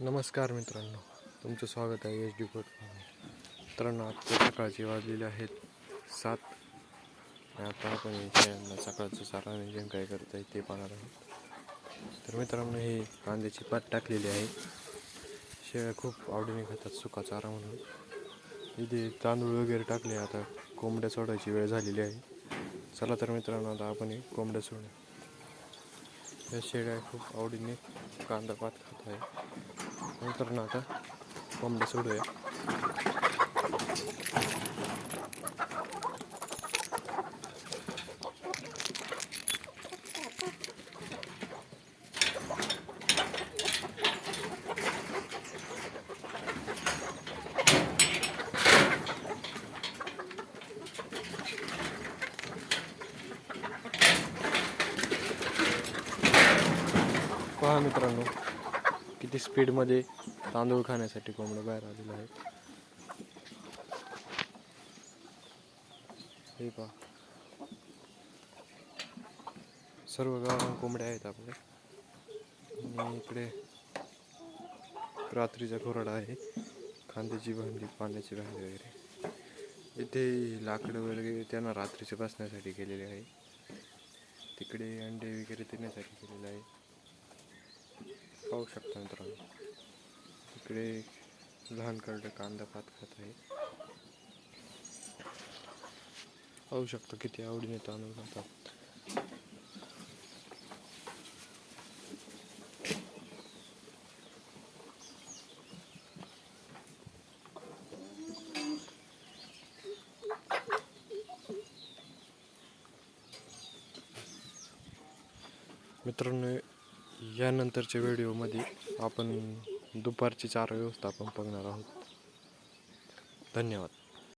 नमस्कार मित्रांनो, तुमचं स्वागत आहे एच डी फूड फार्म. मित्रांनो, आजच्या सकाळची वाजलेले आहेत 7. आणि आता आपण शेळ्यांना सकाळचं चारा नियोजन काय करता आहे ते पाहणार आहोत. तर मित्रांनो, हे कांद्याची पात टाकलेली आहे. शेळ्या खूप आवडीने खातात सुका चारा म्हणून. इथे तांदूळ वगैरे टाकले. आता कोंबड्या सोडायची वेळ झालेली आहे. चला तर मित्रांनो, आता आपण कोंबड्या सोडू. या शेळ्या खूप आवडीने कांदा पात खात आहे. नंतर ना आता कोंबड्या सोडूया. पहा मित्रांनो, किती स्पीडमध्ये तांदूळ खाण्यासाठी कोंबड्या बाहेर आलेल्या आहेत. हे पहा, सर्व गावाला कोंबड्या आहेत आपल्या. आणि इकडे रात्रीचा खोराडा आहे, कांद्याची भांडी, पाण्याची भांडी वगैरे. इथे लाकडं वगैरे त्यांना रात्रीचे बसण्यासाठी केलेले आहे. तिकडे अंडे वगैरे देण्यासाठी केलेलं आहे. पाहू शकता मित्रांनो, इकडे लहान करडं कांदा पात खात आहे. पाहू शकता किती आवडीने तांदूळ खातात. मित्रांनो, यानंतरच्या व्हिडिओमध्ये आपण दुपारची चारा व्यवस्थापन बघणार आहोत. धन्यवाद.